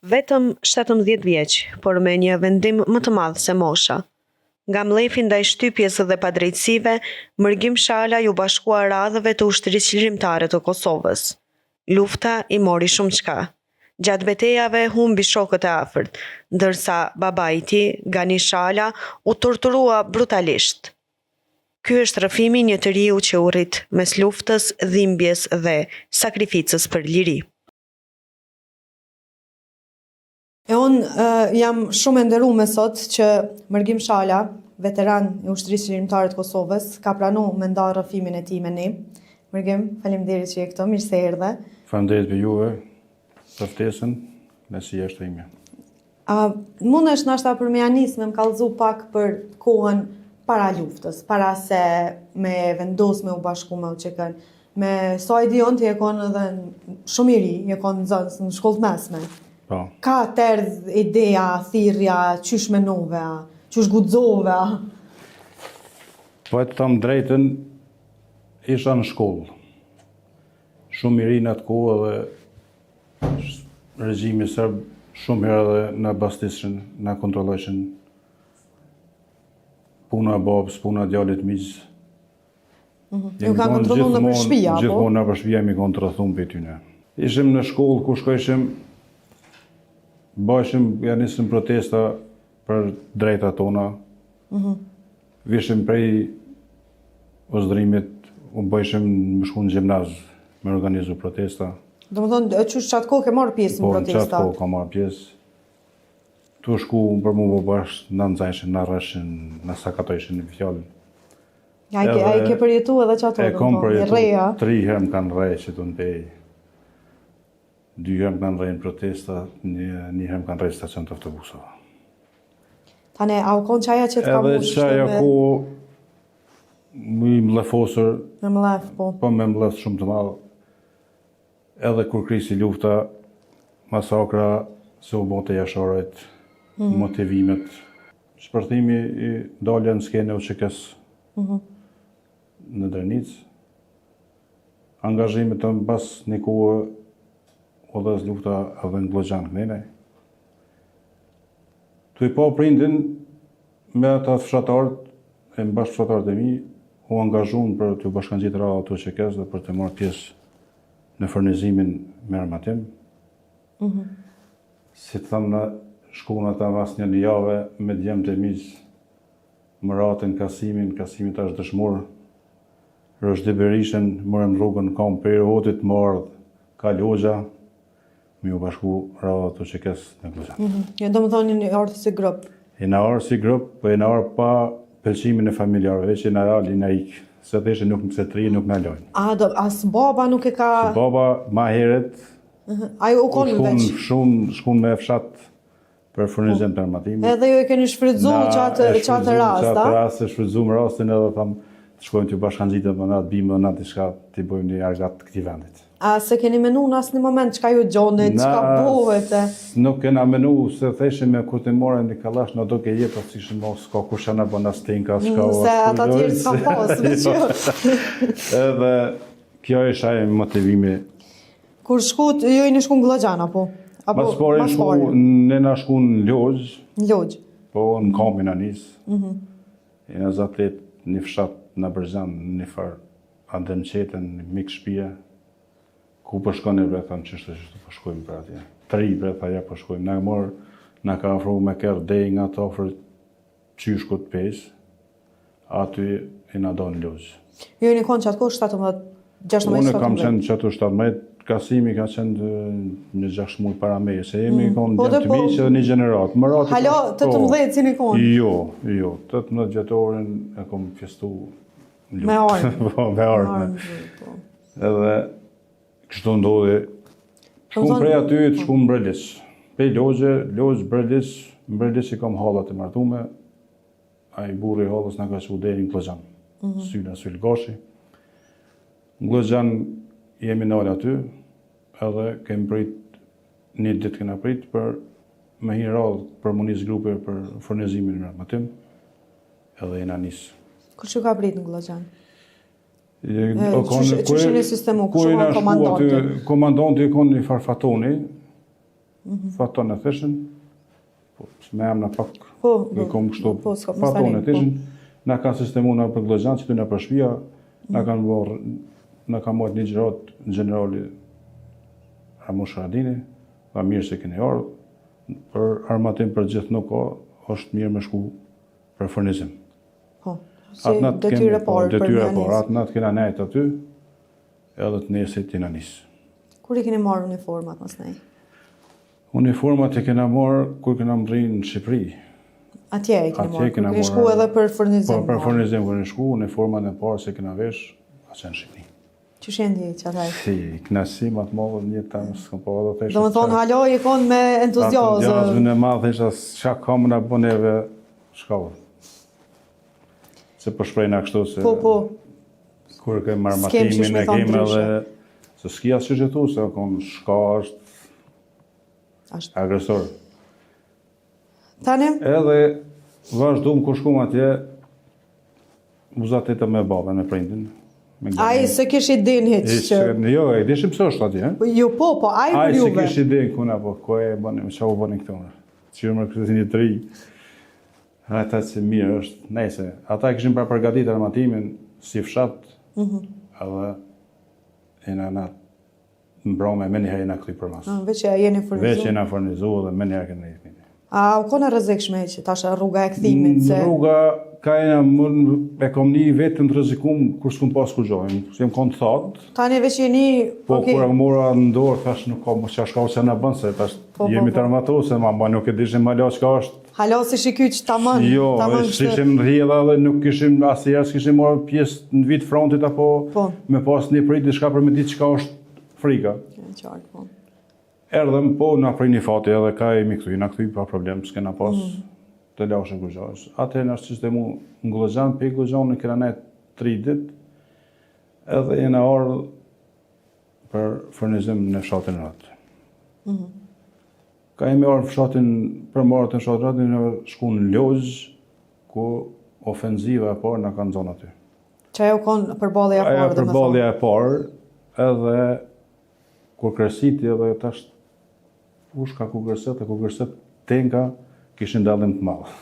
Vetëm 17 vjeç, por me një vendim më të madh se mosha. Nga mlefi ndaj shtypjes dhe padrejtësive, Mërgim Shala ju bashkua radhëve të ushtrisë qëllimtare të Kosovës. Lufta i mori shumë çka. Gjatë betejave humbi shokët e afërt, ndërsa babai i tij, Gani Shala, u torturua brutalisht. Ky është rrëfimi një të riu që u rrit mes luftës, dhimbjes dhe sakrificës për liri. Unë jam shumë e nderuar sot që Mërgim Shala, veteran i ushtrisë qëllimtare të Kosovës, ka pranuar me nda rrëfimin e tij me ne. Mërgim, faleminderit që je këtu, mirë se erdhe. Faleminderit për juve, për ftesën, nëse jeshtë ime. Mundesh nashta për me anis me më kallëzu pak për kohën para luftës, para se me vendos me u bashku me UÇK-n. Me sa i dion ti e kon edhe shumë i ri, e kon nxënës në shkollë mesme. Po. Ka terdh ideja, thirrja, qysh menove, qysh guxove. Po e të thamë drejtën, isha në shkollë. Shumë i ri në atë kohë dhe regjimi serb shumë herë dhe në bastisën, në kontrollojshin puna e babës, puna e djalit miq. Ju kanë kontrolluar në përshpia, apo? Gjithmonë në përshpia mi kontrollum për tyne. Ishim në shkollë ku shkojshim, ja nisëm protesta për drejta tona. Vishim prej ozëdrimit, u bëjshim më shku në gjimnaz me organizu protesta. Do më thonë, qysh qatë kohë ke marrë pjesë në protesta? Po, në qatë kohë ka marrë pjesë. Tu shku për mu bashkë, në nxajshin, në rrëshin, në sakatojshin në fjallin. A i ke përjetu edhe qatë E kom përjetu, 3 herë më kanë rrej që të në pej. 2 herë më kanë rrej në protesta, 1 herë më kanë rrej stacion të autobusova. Tane, a u konë qaja që të ka edhe qaja ku më i mlefosër, me mlef, po. Po me mlef shumë të madhë. Edhe kur krisi lufta, masakra, se u bote jasharojt, motivimet. Shpërthimi i dalja në skene UÇK-s në Drenicë. Angazhimit të mbas një kohë o dhe lufta edhe në Glogjan kënene. Tu i pa prindin me ata fshatarët, e në bashkë fshatarët e mi, u angazhun për të bashkangjitë radhë të UÇK-s dhe për të marrë pjesë në furnizimin me armatim. Si të thamë në shkuna ta mas një jave me djemë të miqë, më ratën Kasimit është dëshmur, Rëshdi Berishën, mërëm rrugën kam për hotit më ardhë ka Logja, mi u bashku radhë të UÇK-s në Glogjan. Do më thonë një ardhë si grup? E në ardhë si grup, po e në ardhë pa pëlqimin e familjarëve, që në ardhë i në ikë, se të ishe nuk nëse tri nuk në lojnë. As baba nuk e ka... Baba ma heret, Ajo u konë veç? Shkun me fshat për furnizim të armatimi. Edhe ju e keni shfrytzu qatë rast, Qatë rast, shfrytzu më rastin edhe thamë, të shkojmë të bashkangjitë më natë, bimë më natë, diçka të bëjmë një argat të këtij vendit. A se keni menu në asë një moment, qka ju gjonit, qka bëhet? Nuk kena menu, se theshim me kur të morën një kalash, në do ke jetë, si shë mos, ka kur shana bën as tinka, shka o... Se ata tjerë s'ka pas, Edhe kjo isha e motivimi. Kur shkut, ju i në shku në Glogjan, apo? Mas pare ne na shku në Logj. Në Logj? Po, në kampin anis. E në zatet një fshat në Bërgjan, një farë andën qetën, një mikë shpia. Ku po shkoni bre, thamë qështë po shkojmë për atje. 3 bre, tha ja po shkojmë. Na ka afru me kërë dej nga të ofrë qyshkut 5, aty i na do në Logj. Ju i një konë qatë kohë 17-16? Unë kam qenë qëtu 17, Kasimi ka qenë në 6 muaj para meje, se jemi konë djemë të miqë edhe një gjenerat. Halo, 18 si një konë? Jo, 18 vjetorin e kom fjestu në Me armë? Me armë. Edhe kështu ndodhi. Shkum prej aty të shkum Mbrelis. Pej Logj, Mbrelis i kam hallat e martume. A i burri hallës nga ka që u deri në Glogjan. Syl Gashi. Në Glogjan jemi nalë aty, edhe kemi prit, një ditë kena prit për me hi radhë për munis grupe për furnizimin në armatim, edhe jena nisë. Kur që ka prit në Glogjan? Që shë një sistemu, kështu nga komandanti? Komandanti konë një farfatoni, faton e theshin, po me emna pak, në kom kështu, s'ka faton e theshin, na kanë sistemu në për glozhan, që të në për shpia, na kanë mojt një gjërat në generali Ramush Haradini, dha mirë se keni ardhur, për armatim për gjithë nuk ka, është mirë me shku për furnizim. Po, si detyre parë për mjanisë. Atë natë kena nejt aty, edhe të nesit t'ina nisë. Kur i keni marrë uniformat mos nej? Uniformat e kena marrë kur kena më rrinë në Shqipëri. Atje i keni marrë, keni shku edhe për furnizim. Po, për furnizim keni shku, uniformat e parë se kena vesh, aqe në Shqipëri. Që shendi që ataj? Si, knasi më të madhe një tamë, s'kam po edhe të Do më thonë, halo i konë me entuziazm. Entuziazmin e madhe isha, qa kam në boneve shkallë. Se po shprejna kështu se... Po. Kur ke marmatimin e kemë edhe... Se s'ki asë që gjithu, se kon shka është agresor. Tanim? Edhe vazhdu më kur shkum atje, muzatit me babën, me prindin. Ai se kish i din hiç që... Jo, e dishim pëse është atje, Jo, po, ai për juve. Ai se kish i din kuna, po, ko e bënim, qa u bënim këtu. Qyrë më këtë një të ri. Ata që mirë është, nejse. Ata kishim pra përgatit armatimin si fshat, edhe jena na mbrome, me njëherë jena këti për mas. Veç e jeni furnizu. Veç jena furnizu dhe me njëherë kënë rejtë. A u kona rrezikshme që tash rruga e kthimit se... Rruga ka e kom një vetëm të rrezikum kur s'kum pas kur gjojnë. Jem kon të thatë. Tani veç jeni... Po kur e mora në dorë, thash nuk ka që shka që na bën, se tash jemi të armatu, se ma nuk e dishim ma çka është. Hala si shikyç tamam. Jo, ishim rrjedha dhe nuk kishim asnjëherë s'kishim marrë pjesë në vit frontit apo me pas një prit diçka për me ditë çka është frika. Qartë, po. Erdhëm, po na prej një fati edhe ka e mi këtu, na këtu pa problem, s'kena pas të lashën kërgjohës. Atëherë në sistemu në Glozhan, pe Glozhan në kena nejtë 3 dit, edhe jena ardhë për furnizim në fshatin ratë. Ka jemi ardhë fshatin, për marrët në fshatin ratë, në shku në Lozh, ku ofenziva e parë në kanë zonë aty. Që ajo konë përbalja e parë, dhe me thonë? Përbalja e parë, edhe kur kresiti edhe tash pushka ku kërset tenka kishin dallim të madh.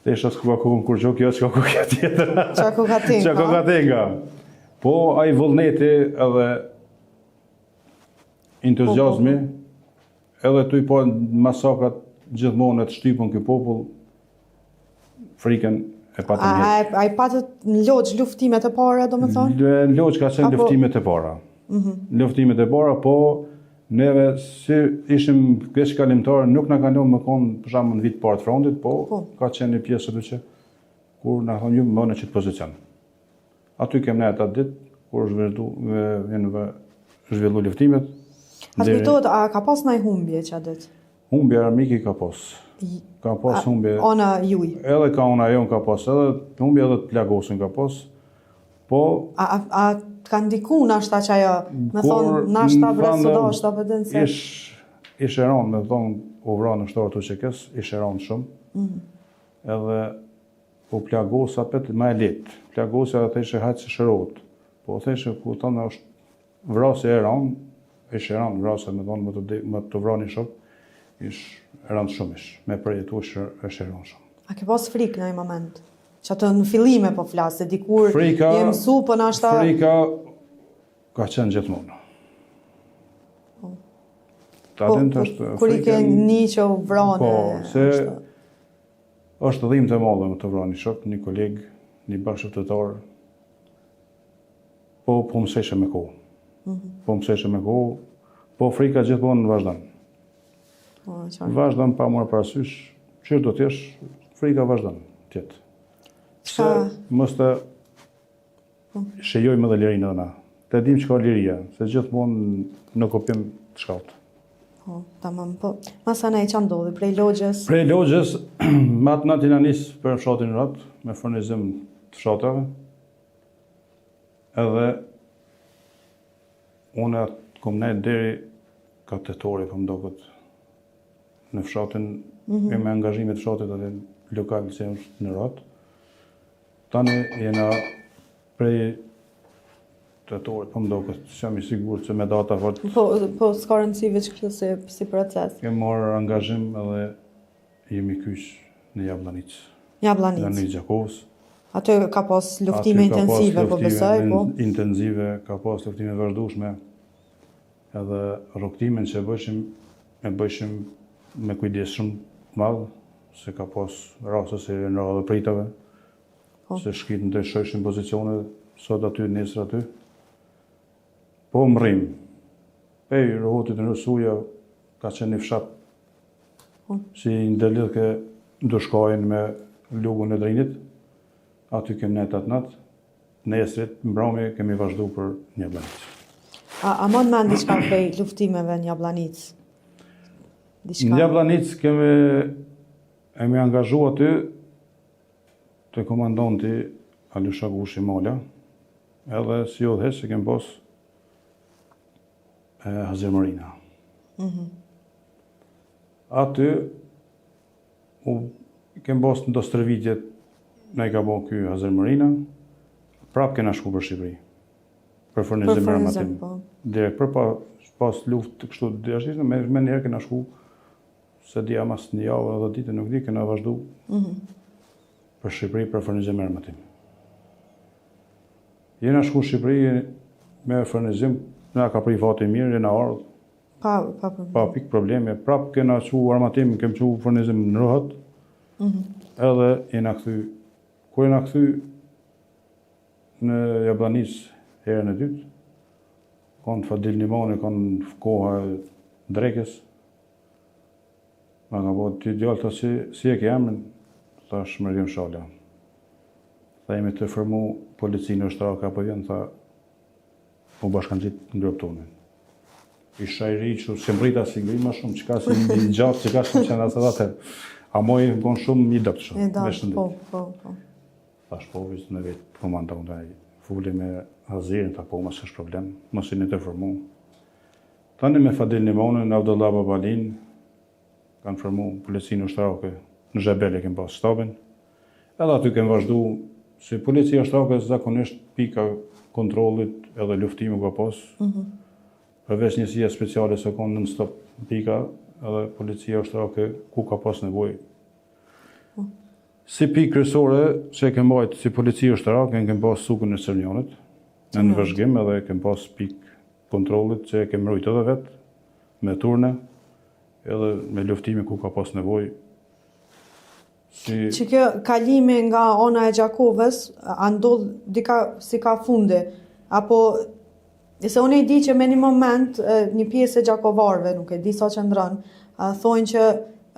Dhe isha s'ka ku kur gjok jo s'ka ku ka tjetër. Qa ku ka tenka? Qa ku ka tenka. Po ai vullneti edhe entuziazmi, edhe tu i po masakrat gjithmonë të shtypën ky popull, frikën e patën jetë. A i patët në Lozh luftimet e para, do me thonë? Në Lozh ka qenë luftimet e para. Luftimet e para, po neve si ishim pjesë kalimtarë, nuk na kanë lënë më konë për shembull në vit parë të frontit, po ka qenë një pjesë aty që kur na thonë ju më në çit pozicion. Aty kemë ne atë ditë kur zhvillu luftimet. A kujtohet, a ka pas ndaj humbje çfarë ditë? Humbje armike ka pas. Ka pas humbje. Ona juj. Edhe ka ona jon ka pas, edhe humbje edhe të plagosën ka pas. Po a ka ndiku nashta që ajo, me thonë, nashta bresudoshta për dënë se... Ish e ronë, me thonë, u vranë në shtarë të qekës, ish e ronë shumë. Edhe, po plagos apet ma e letë. Plagosja dhe theshe hajtë se shërot. Po theshe, ku thonë, është vrasë e ronë, ish e ronë, vrasë me thonë, më të vranë i shumë, ish e ronë shumë ish. Me përjetu ish e ronë shumë. A ke pas frikë në i moment? Që atë në fillime po flasë, se dikur jem su për nashta... Frika ka qenë gjithmonë. Kur i ke një që u vrane... Po, se është dhimë të madhe më të vrane një shok, një kolegë, një bashkëpunëtor. Po mëseshe me kohë. Po frika gjithmonë vazhdon. Vazhdon pa marrë parasysh, çfarë do të jesh, frika vazhdon tjetë. Se mos të shejojmë edhe lirinë na. Të dim çka liria, se gjithmonë në kopim të shkallët. Po, tamam, po. Masana e çan ndodhi prej Lozhës? Prej Lozhës, më atë natë na nis për fshatin Rat, me furnizim të fshatave. Edhe unë kom nejt deri ka tetori, po më duket në fshatin, me angazhimit të fshatit atë lokal se në Rat. Tani jena prej Tetorit, po më do këtë që jam i sigur që me data fort Po s'ka rëndësi veç kështu si proces. kem marrë angazhim edhe jemi kyç në Jabllanicë. Në Jabllanicë. Gjakovës. Aty ka pas luftime Aty ka pas intensive, po luftime besoj, po. intensive, ka pas luftime vazhdueshme. Edhe rrugtimin që e bëshim me kujdes shumë madh, se ka pas raste se në radhë pritave, Po. se shkit në të shëshin pozicione, sot aty, nesër aty. Po më rrim, pej rohotit në Rusuja, ka qenë një fshat, Po. si ndëllidh ke ndushkajnë me lugun e Drinit, aty kem net atë natë, nesrit, mbrëmje kemi vazhdu për një Jabllanicë. A mon me diçka prej luftimeve në Jabllanicë? Në Jabllanicë kemi angazhu aty të komandanti Alusha Gushi Mala, edhe si udhëheq se kem pas Hazir Marina. Aty kem pas në do stërvitjet ne ka bo ky Hazir Marina, prap kena shku për Shqipëri. Për furnizim armatim. Po. Direkt për pas luftë kështu dashishme, me njerë kena shku se dia mas një javë edhe ditë nuk di, kena vazhdu për Shqipëri për furnizim armatim. Jena shku Shqipëri me furnizim, na ka prit fati mirë, jena ardhë, pa pikë probleme. Prap kena qu armatim, kem qu furnizim në Rohat, edhe jena kthy. Kur jena kthy në Jabllanicë herën e dytë, kanë Fadil Nimani, kanë koha e drekës. Ma ka po ty djallë të si e ke emrin, thash Mërgjim Shala. Tha jemi të formu policinë ushtarake apo vjen, tha u bashkanxhit në gruptonin. Isha i ri që se mbrita si ngri ma shumë, qëka si një gjatë, qëka shumë që në asë atë. A moj më konë shumë një dëptë shumë. Po. Thash po, vizë në vetë komandant, fulli me Hazirin, tha po, mas është problem, mos i një të formu. Tani me Fadil Nimonën, Abdullah Babalin, kanë formu policinë ushtarake në Zhebel e kem pas shtabin. Edhe aty kem vazhdu, si policia ushtarake zakonisht pika kontrollit edhe luftimi ka pas. Përveç njësia speciale se konë në stop pika, edhe policia ushtarake ku ka pas nevoj. Si pikë kryesore që kem bajt si policia ushtarake, kem pas sukun e Sërnjanit, në vëzhgim edhe kem pas pikë kontrollit që kem mrujt edhe vetë, me turne, edhe me luftime ku ka pas nevoj. Që kjo kalimi nga ona e Gjakovës, a ndodh dika si ka fundi, apo se unë e di që me një moment një pjesë e Gjakovarve, nuk e di sa që ndron, thonë që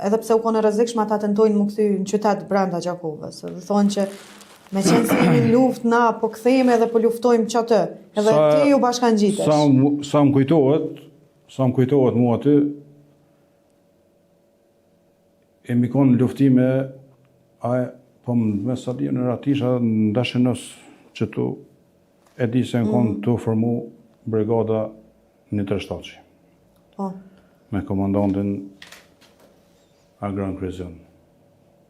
edhe pse u konë rrezikshme ata tentojnë më kthy në qytet brenda Gjakovës. Dhe thonë që me qenë si një luftë na po kthehemi edhe po luftojmë çatë, edhe ti u bashkangjitesh. Sa më kujtohet mua aty, kemi konë luftime, po me sa di në Ratisha, në Dashenos, që tu e di se në konë të formu brigada 137. Po. Me komandantin Agran Krezion,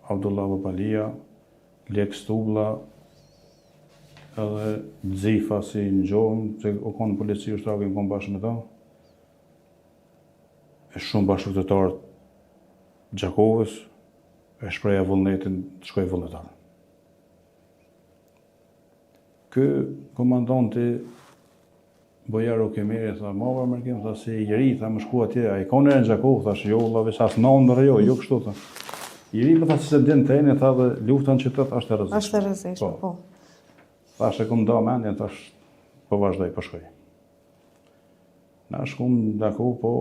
Abdullah Babalia, Lek Stubla, edhe Dzifa si në gjohën, që o konë polici ushtarake në konë bashkë me ta. E shumë bashkëqytetarët Gjakovës, e shpreja vullnetin të shkoj vullnetarë. Kë komandanti Bojaru Kemeri, tha, mava mërkim, tha, si i ri, tha, më shku atje, a i kone e në Gjakovë, thash, jo, lavis, as në ndërë, jo kështu, tha. I ri, më tha, që se din të eni, tha, dhe lufta në qytet është e rëzishme. Është e rëzishme, po. Thash, e këmë da mendjen, thash, po vazhdoj, po shkoj. Na shkum në Gjakovë, po,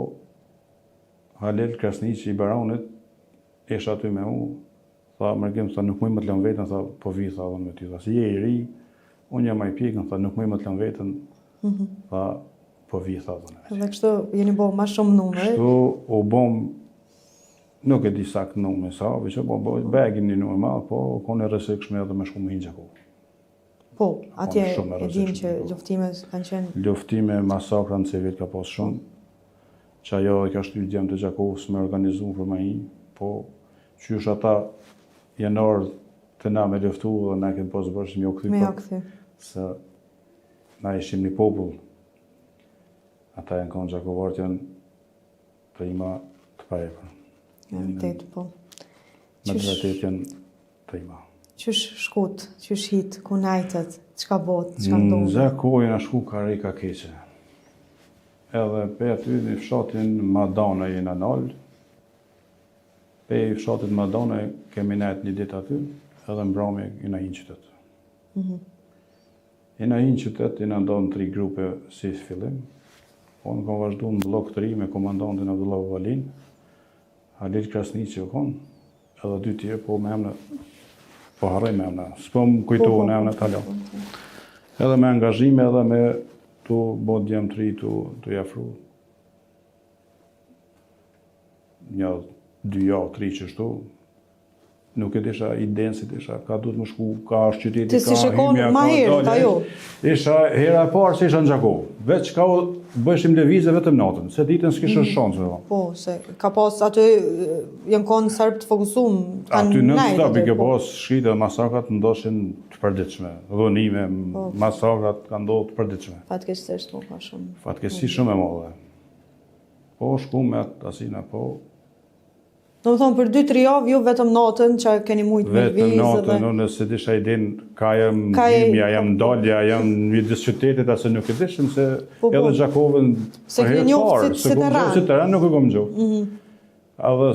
Halil Krasniqi i Baronit, isha aty me mu, tha, mërgjim, tha, nuk mëj më të lëm vetën, tha, po vi, tha, dhe me ty, tha, si je i ri, unë jam ai pikën, tha, nuk mëj më të lëm vetën, tha, po vi, tha, dhe me ty. Dhe kështu, jeni bo ma shumë numër. Kështu, u bom, nuk e di sakt numër sa, që po, begin një numër madh, po, kone rësikshme edhe me shku më hinë Gjakovë. Po, atje e dim që luftimet kanë qenë... Luftime, masakra në civil ka pas shumë, që ajo e ka shty djemë të Gjakovës me organizu për ma hi, po qysh ata janë ardhë të na me luftu dhe na kemë posë bërshë me jo këthy. Me jo këthy. Se na ishim një popull. Ata janë konë gjakovarët janë prima të parepër. Ja, vërtet, po. Me të vërtet janë prima. Qysh shkut, qysh hit, ku najtët, çka bot, çka Në ndodh? Zakoj na shku ka reka keqe. Edhe pe aty në fshatin Madana jena nal. Pe fshatit Madana kemi nejt një ditë aty, edhe mbrami jena një qytet. Jena një qytet, jena ndonë 3 grupe si fillim. Unë kam vazhdu në blok 3 me komandantin Abdullah Valin, Halil Krasniqi u konë, edhe 2 tjerë, po me emnë, po harroj me emnë, s'po më kujtohu në emnë talon. Edhe me angazhime edhe me tu bo djemë 3 tu jafru. Një 2 javë, 3 qështu, nuk e disha idenë si disha, ka duhet më shku, ka është qyteti, Ti si shikon ma herët, ajo? Isha hera e parë se isha në Gjakov. Veç ka bëshim lëvizje vetëm natën, se ditën s'kisha shansë me va. Po, se ka pas aty janë konë sërb të fokusum, Aty në stop i ke pas shkite dhe masakrat ndoshin të përditshme, dhunime, masakrat ka ndodhur të përditshme. Fatkeqësisht po ka shumë. Fatkeqësisht shumë e madhe. Po shku me atë asina, po Do më thonë, për 2-3 javë, ju vetëm natën që keni mujtë me vetëm vizë natën, unë se disha idenë, ka jam gjimja, jam dalja, jam një disë qytetit, asë nuk e dishim se edhe Gjakovën Se për herë ke njohë parë, si terran. Si terran nuk e kom gjohë. Edhe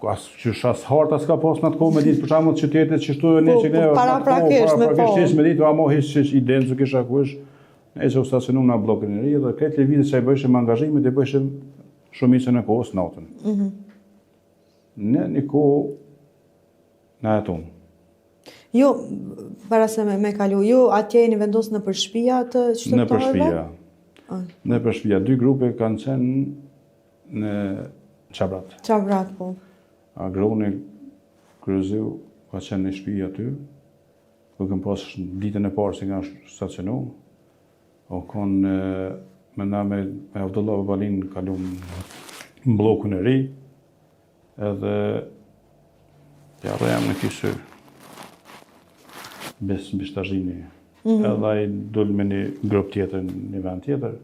qysh as harta s'ka pas në atë kohë me ditë për shembull qytetet që shtu ne që ne paraprakisht me ditë amo hiç idenë se kisha kush. Ne që u stacionuam në bllokën e ri dhe këtë lëvizje që ai bëheshim angazhimet e bëheshim shumicën e kohës natën. Në një kohë në aton. Jo, para se me kalu, ju atje jeni vendosur në për shtëpia të qytetarëve? Në për shtëpia. Në për shtëpia. 2 grupe kanë qenë në Qabrat. Qabrat, po. Agroni Kryziu ka qenë në shtëpi aty. Po këm pas ditën e parë se kanë stacionu. O konë me Abdullah Balin kalum në blokun e ri. Edhe ja dhe jam në kishë besë mbi shtazhini. Edhe ai dul me një grup tjetër, një vend tjetër,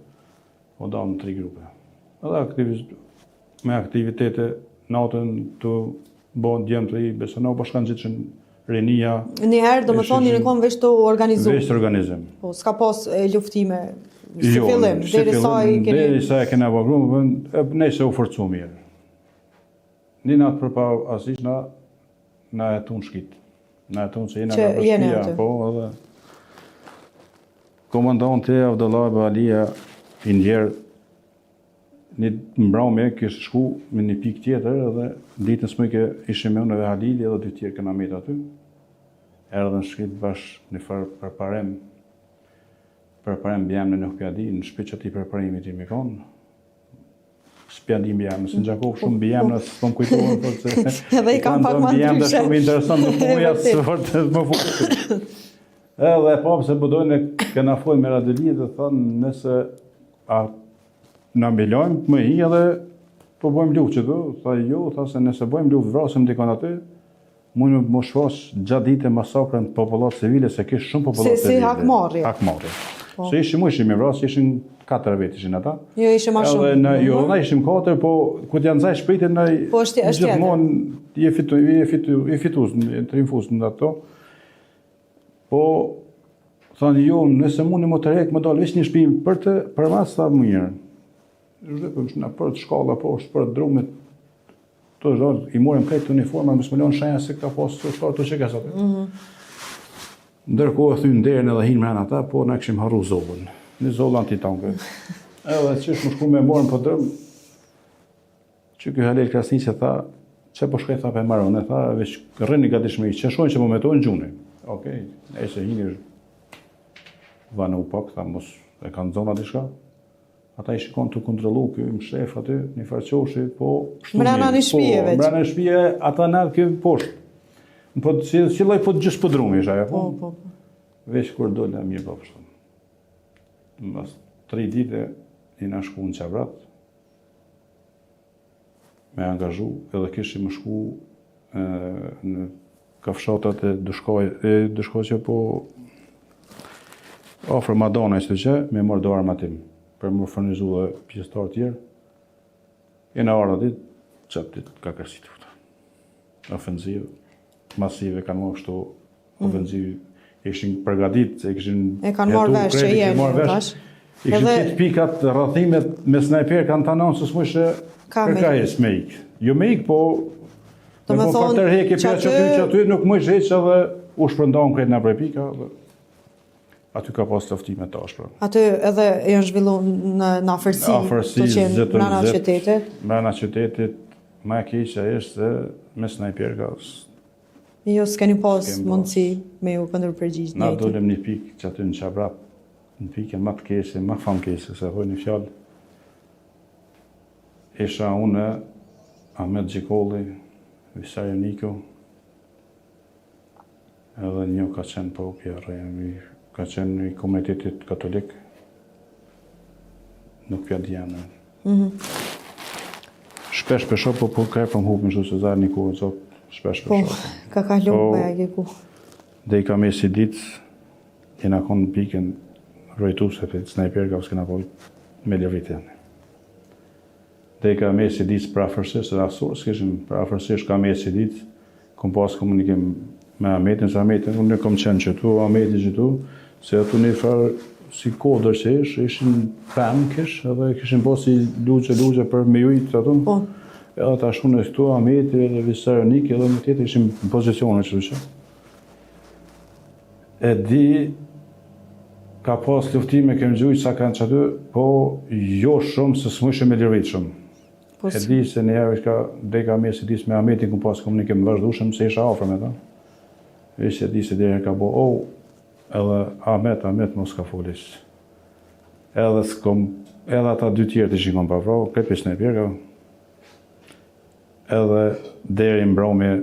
o da në 3 grupe. Edhe me aktivitete natën të bon djemë 3, besë në bashkan gjithë rinia. Njëherë, do më thonë, një konë veç të organizum. Veç të organizim. Po, s'ka pas luftime si fillim, deri sa e kena vagru, ne se u forcu mirë. Një natë përpa asish na e tunë shkit. Na e tunë se jena nga bashkia, po, edhe komandanti Abdullah Balia i ndjerë një mbraume kishë shku me një pikë tjetër edhe ditën smëjke ishim me unë dhe Halili edhe 2 tjerë këna metë aty. Erdhe në shkit bashkë një farë përparem bjemë në nuk pjadi, në shpi që ti përparimi ti me konë. Spjadim bjemë, se në Gjakov shumë bjemë, nësë të më kujtohen, për se... Edhe i kam pak ma ndryshe. Dhe shumë interesant në muja, së vërtet më fuqë. Edhe e papë se bëdojnë e këna folë me Radeli dhe thënë nëse në mbilojmë më hi edhe po bojmë luft që du, tha jo, tha se nëse bojmë luft vrasëm dikon aty, mujnë më shfas gjatë dite masakrën popullat civile, se kishë shumë popullat civile. Si hakmarrje. Hakmarrje. Se ishim i vrasë, ishin 4 vetë ishin ata. Jo, ishim ma shumë. Jo, na ishim 4, po ku t'janë zaj shpritin, na gjithmonë i fitus, i triumfus në ato. Po, thani jo, nëse mundi më të rekë, më dalë veç një shpim për mas, tha më njërë. Zhëpëm shna për të shkalla, po, për të drumit, të zhërë, i morëm krejtë uniforma, më smëllon shenja se ka posë të shkalla të qekes atë. Ndërkohë thynë derën edhe hinë mrena ata, po na kishim harru zollën. Një zollë antitanke. Edhe qësh më shku me morën për drëm, që kjo Halil Krasniqi tha, që po shkaj tha për maron, e tha, veç rrëni gatishme i qeshojnë që më metojnë gjuni. Okej, e se hinir vanë u pak, tha mos e kanë zona dishka. Ata i shikon të kontrolu kjo më shef aty, një farqoshi, po... Mrena një shpije veç. Mrena një shpije, ata në kjo poshtë. Po qëllaj po të gjysë pëdrumi isha, ja po? Po. Veç kur dole a mirë bëpështëm. Mas 3 dite i na shku në Qabrat, me angazhu, edhe kishim më shku në kafshatat e dushkoqe, po ofër Madonna ishte që me marrë do armatim për më furnizu dhe pjesëtarë tjerë. Jena ardha ditë, qatë ditë ka kërësit këta. Ofenzivë, masive kanë më kështu ofenzivë, ishin përgatit, se e kanë marrë vesh që jeni tash. Ishin qitë pikat rrathimet me snajper kanë të anonë së smëshë kërkajës me ikë. Jo me ikë, po Do me thonë tërheke që aty nuk më ishë heqë edhe u shpërndon kretë në prej pika dhe aty ka pas luftime tash. Aty edhe janë zhvillu në afërsi të qenë brana qytetit. Brana qytetit, ma e keqja është se me snajper ka. Jo, s'keni pas mundësi me ju kundërpërgjigj. Na dolem një pikë që aty në Qabrap, në pikën më të keqe, më famkese, se thoi një fjalë. Isha unë, Ahmet Gjikolli, Visarja Niko, edhe një ka qenë popja rejemi, ka qenë i komunitetit katolik, nuk pja djenë. Shpesh për shopë, po kërë për më hupë në shtu se zarë një kohë, shpesh për shopë. Ka kalu për e ku. Dhe i ka me si ditë, jena konë në pikën rojtu se të snajper ka s'kena pojtë me levrit janë. Dhe i ka me si ditë për afërsisht, dhe asurë s'kishim për afërsisht ka me si ditë, kom pas komunikim me Ahmetin, se Ahmetin, unë kom qenë qëtu, Ahmetin qëtu, se atu një farë si kodër që ishin pëmë kish, edhe kishin pas si lugje për me ujtë ato. Edhe ta shune këtu, Ahmeti edhe Visarja Niki, edhe më tjetë ishin në pozicione që. E di, ka pas luftime kemë gjujtë sa kanë qëtu, po jo shumë se s'mëshë me lirvit shumë. E di se një herë ka deka me si dis me Ahmetin ku pas komunikim vazhdueshëm se isha afër me ta. Ishte di se deri ka bo, edhe Ahmet mos ka folis. Edhe ata dy tjerë të shikon pa vrau, këtë pishë në pjerë edhe deri mbromje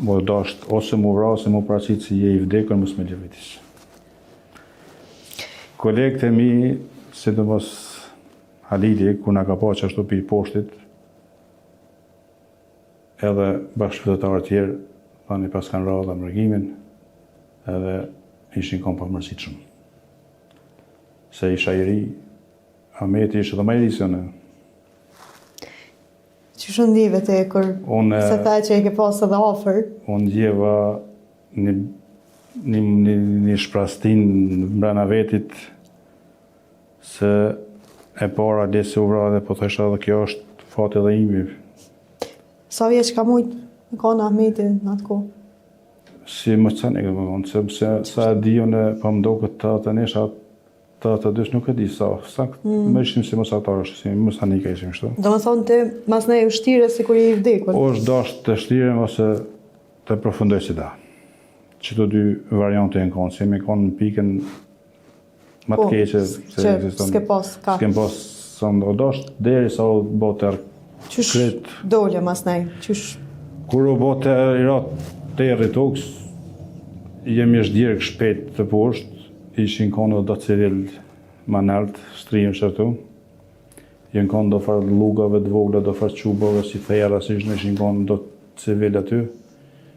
më dasht ose mu vrau, ose mu pracit si je i vdekën, mos me lirvitis. Kolegët e mi, sidomos Halili, ku nga ka pa që ashtu për i poshtit, edhe bashkëfytetarë tjerë, tani pas kanë rrë dhe mërgimin, edhe ishin kom pa mërësit shumë. Se isha i ri, Ahmeti ishte dhe ma i ri se në. Që shumë ndive të e kur se tha që e ke pasë edhe ofër? Unë djeva një shprastin mbrana vetit, se e para lesi u vra dhe po thesha dhe kjo është fati dhe imi. Sa vjeç ka mujtë në kona Ahmeti në atë kohë? Si më qënë e këtë mëgonë, sepse sa e dijo në pëmdo këtë të nesha, të dysh nuk e di sa. Më ishim si mësatarë, si mësanika ishim shto. Do më thonë të mas ne u shtire si kur i vdekur? O është dasht të shtire ose të përfundoj si da. Qëto dy variante e në konë, si me konë në pikën më të keqe, që s'ke pas ka. S'kem pas së ndodosht, deri sa u botë Qysh dole mas nej? Qysh? Kur u botë i ratë të e rritoks, jemi është djerë shpet të poshtë, ishin konë do civil manalt, strimë qërtu. Jenë konë do farë lugave të vogla, do farë qubave, si thera, si ishën ishin konë do civil aty.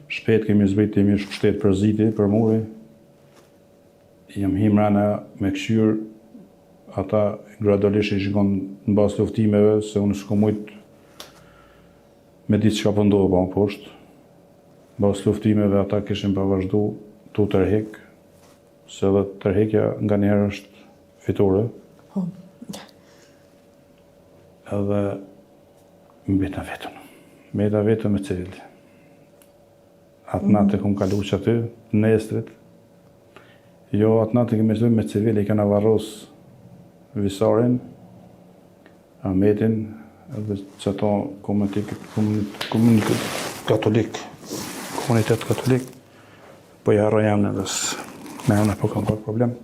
Shpet kemi zbrit, jemi është pështet për ziti, për muri. Jam himrana me këshyrë, ata gradualisht ishin konë në basë luftimeve, se unë s'ko mujtë me ditë që ka pëndohë pa më poshtë. Basë luftimeve ata kishin pa vazhdu tu tërhek, se dhe tërhekja nga njerë është fitore. Edhe mbeta vetën. Mbeta vetën me civil. Atë natë e kom kalu që aty, në estrit. Jo, atë natë e kemi shdu me civil, i kena varros Visarin, Ahmetin, edhe që ato komunitet katolik, po i harro jam në dhe me jam në po kam pak problem.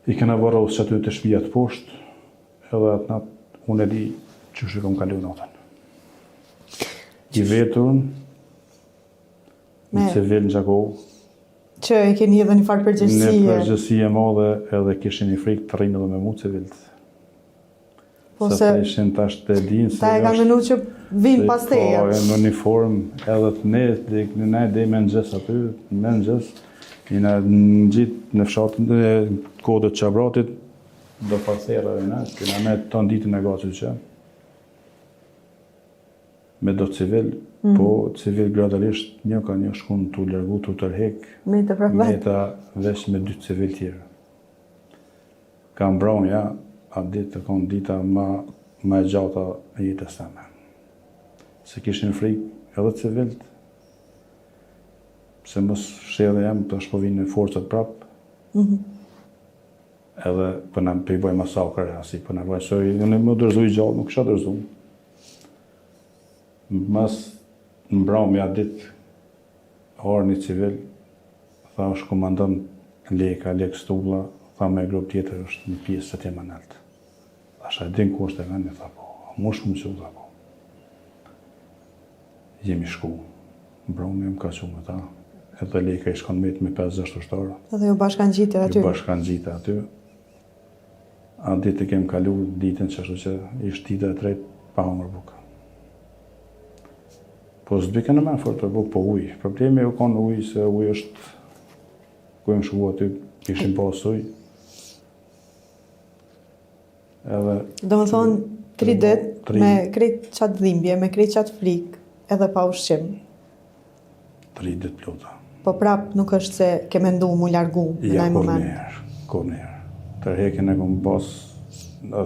I kena varros që aty të shpijat poshtë, edhe atë natë unë e di që shë kom kalu natën. I veturën, në civil në Gjakovë, që e keni edhe një farë përgjësie. Një përgjësie madhe edhe kishin një frikë të rrinë edhe me mu civilt. Po se se ta ishin tash të dinë se ta e kanë menu që vinë pas teje. Po, në uniform, edhe të ne, ne dhe me nëgjes aty, me nëgjes, jena në gjitë në fshatën dhe kodët qabratit, do parthera e në, kena me të në ditën e gacit që, me do civil, po civil gradualisht një ka një shkun të lërgu të tërhek, Me të prapë me ta vesh me 2 civil tjerë. Kam braun, ja, atë ditë të konë dita ma e gjata e jetës teme. Se kishin frikë edhe civilt, se mos shedhe jam, të është po vinë forcët prapë, edhe për në pëjboj masakër, asi për në vajsoj, në më dërzu i gjallë, nuk isha dërzu. Mas në braun me atë ditë, orë një civil, tha është komandant leka, lek stulla, tha me grup tjetër është një pjesë të tema nëllët. Asha e din ku është e vendi, tha po, mu shumë që, tha po. Jemi shku, mbrome më ka që me ta, edhe leka i shkon me 5-6 ushtarë. Edhe ju bashkan gjitë aty. Ju bashkan gjitë aty. A ditë të kem kalu ditën që ashtu që ishtë dita e tretë pa hongër bukë. Po s'du i kënë me fort për bukë, po ujë. Problemi u konë ujë, se ujë është, ku e më shku aty, ishim pas ujë. Edhe... Do më thonë, 3 ditë me krejt qatë dhimbje, me krejt qatë frikë, edhe pa ushqim. 3 ditë plota. Po prap nuk është se ke mendu mu largu në Ja, naj moment. kur njerë. Tërhekin e kom pas,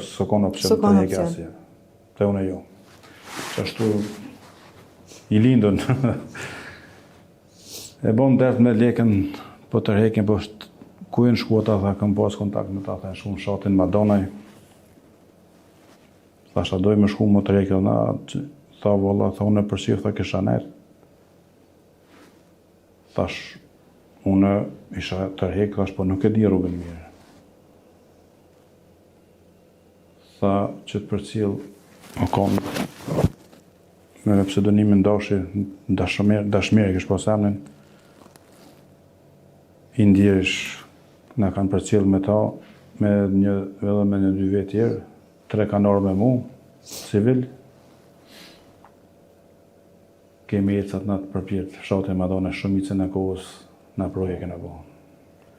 së konë opcion tërhekja asje. Te une jo. Që ashtu i lindën. E bom dert me leken, po tërhekin, po është ku e në shku ata, tha, kam pas kontakt me ta, tha, shku në shatin Madonaj. Thasha, doj me shku më tërhekin, na, tha, valla, tha, unë e përshirë, tha, kisha nerë. Thash, unë isha tërhek, thash, po nuk e di rrugën mirë. Tha që të përcjell, o konë, me pseudonimin Dashi, Dashmir, kish pas emnin, indjesh na kanë përcjell me ta, me një, edhe me një 2 vetë tjerë, 3 kanë orë me mu, civil, kemi ecat në të përpjet, fshatë e Madone, shumicën e kohës në proje kena bo.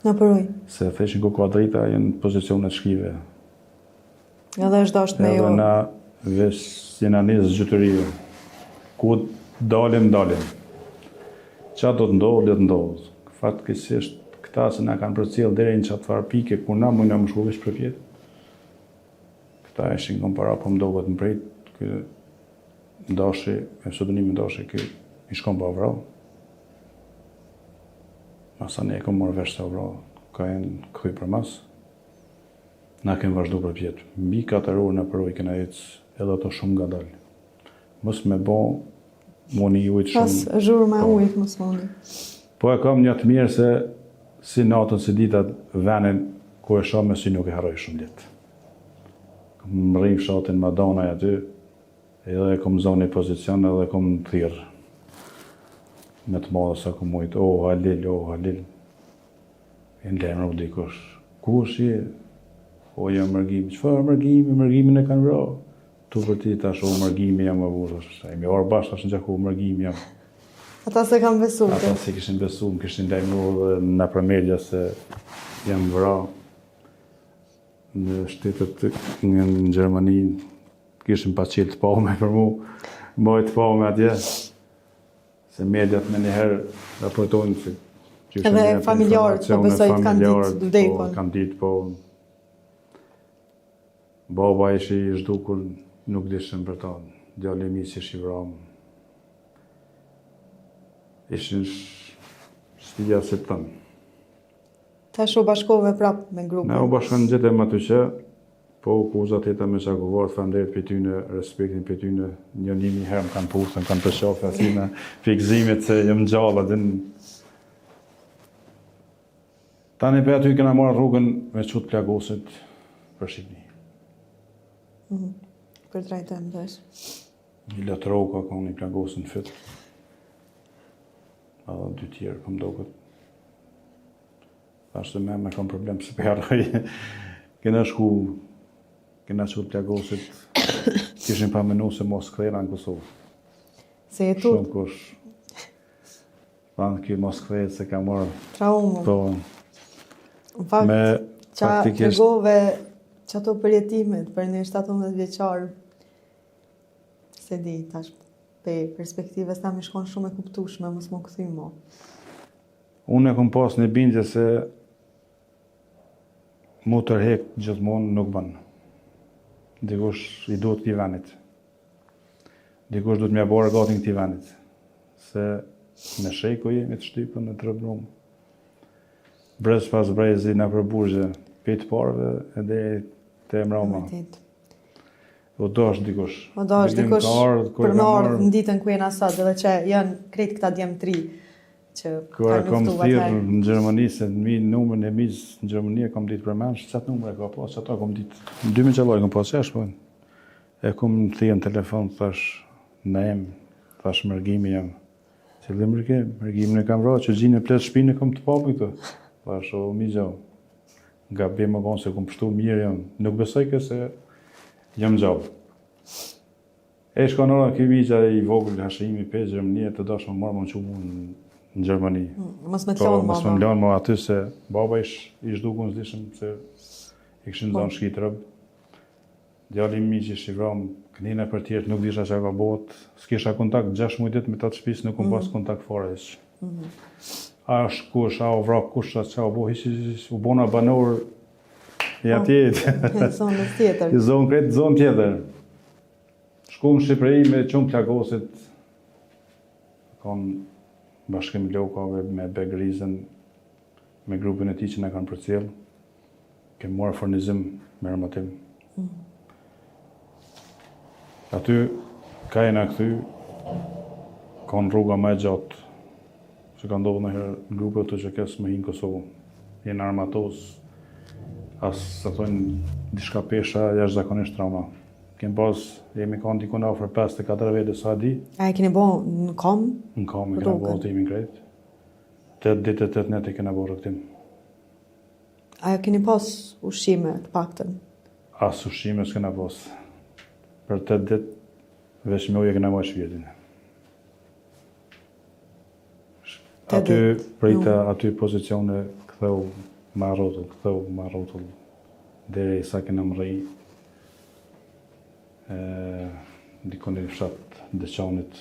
Në përoj. Se theshin ku ka drita, jenë pozicionet shkive. Edhe është dashtë me jo. Edhe na vesh jena një zgjytërije. Ku dalim. Qa do të ndodh. Fatkesisht, këta se na kanë përcjell deri në qatë farë pike, kur na mujna më shku vesh përpjet. Këta ishin kom para, po më dohet më prejt, kë Dashi, me pseudonimin Dashi, kë i shkon pa vrau. Masa ne e kom marrë vesh se vrau, ka e në këthy për mas. Na kemë vazhdu për pjetë. Mbi 4 orë në përoj kena ecë edhe ato shumë nga dalë. Mos me bo, moni i ujtë shumë. Pas zhurë me ujtë, mos moni. Po e kam një të mirë se si natën, si ditat, venin ku e shame, si nuk e harroj shumë ditë. Më rrim fshatin Madonaj aty, edhe e kom zonë i pozicion, edhe kom në thirë. Me të madhe sa kom ujtë, Halil. E në lemër u dikush. Ku është je? O, jam mërgimi. Qëfar mërgimi? Mërgimin e kanë vra. Tu për ti tash, o, mërgimi jam e vurë. E mi orë bashkë tash në gjaku, mërgimi jam. Ata se kam besu. Ata se kishin besu, më kishin lejmru dhe në premedja se jam vra. Në shtetet në Gjermani kishin pa qilë të paume për mu. Mboj të paume atje. Se mediat me njëherë raportojnë se edhe familjarët, po besoj të kanë ditë vdekon. Kanë ditë, po. Baba ishi i zhdukur, nuk dishën për ta. Djali mi si ishi vramë. Ishin shtija se të tënë. Ta shu bashkove prapë me grupën. Ne u bashkan gjithë e më të që, po kuzat jeta me qakuvarë, fanderit për tyne, respektin për tyne, një herë më kanë pusën, kanë përshofe asime, fikzimit se jëmë gjalla, din. Tani për aty këna marrë rrugën me qutë plagosit për Shqipni. Për trajtem dhesh. Një letërau ka një plagosin fyt. Edhe 2 tjerë këm doket. Ashtë me kam problem se për jarëj. Kena kena qëtë plagosit, kishin pa menu se mos kthejna në Kosovë. Se jetu Shumë kush. Thanë ki mos kthejt se ka marrë. traumë. Po, Në fakt, me qa faktikisht, tregove që ato përjetimet për një 17 vjeqar, se di, tash, pe perspektives ta mi shkon shumë e kuptushme, mos më këthy mo. unë e kom pas një bindje se mu tërhek gjithmonë nuk bën. Dikush i duhet këtij venit. Dikush duhet m'ja bërë gati këtij venit. Se me shejko jemi të shtypën në trëbrum. Brez pas brezi në përburgje, pejtë parve edhe të mrama. Vërtet. O dosh dikush. O do është Dikim dikush ka ardhur, kur për e me ka ardhë marrë, në ditën ku jena sot, edhe që janë krejt këta djemë 3 që Kur e kom luftu thirrë atëherë. në Gjermani, se numrin e miz në Gjermani e kom ditë për mensh, qatë numër e ka pas, ato kom ditë. 2000 qelloj kom pas jash, po. E kom thirrë në telefon, thash, Naim, thash mërgimi jam. Se dhe mërgimin e kam vrarë, që gjinë e plet shpinë e kom të papu këtu. Thash, o mizjo, nga bim më konë se kom pështu mirë jam, nuk besoj ke se jam gjallë. E shkon ora ki vigja i vogël hashimi pe Gjermani të dash më marrë më qumu në Gjermani. Mos me të Po, lonë mos më mama. lënë më aty se baba ish dukun s'dishëm se i kishin zonë shkit rëb. Djali im që ish i vram kënina për tjertë nuk disha që ka bot. S'kisha kontakt 6 muaj ditë me ta të shtëpisë, nuk kom pas kontakt fare ish. A është kush, a u vrak kush, a qa u bo, u bona banor i atjetë. Zonës tjetër. I zonë kretë zonë tjetër. Shku në Shqipëri me qumë plagosit, kanë bashkim lokave me Begrizën, me grupin e ti që në kanë përcjell. Kemë marrë furnizim me rëmatim. Aty, ka e në këthy, kanë rruga më e gjatë, që ka ndodhë në herë në grupe të që kesë më hinë Kosovë. Jenë armatos, asë, sa thojnë, dishka pesha, jashtë zakonisht trauma. Kemë pas, jemi kanë dikun afër 54 vete sa di, A e keni bo në kom? në kam i kena Rrugën. bërë të imin krejt. 8 ditë e 8 net i kena bërë rëktim. A e keni pas ushqime të paktën? As ushqime s'kena pas. Për 8 ditë, veç me ujë e kena mojë shpirtin. Aty, prita, aty pozicione këtheu ma rotull, deri sa kena më rëj, dikon e fshat dëqanit,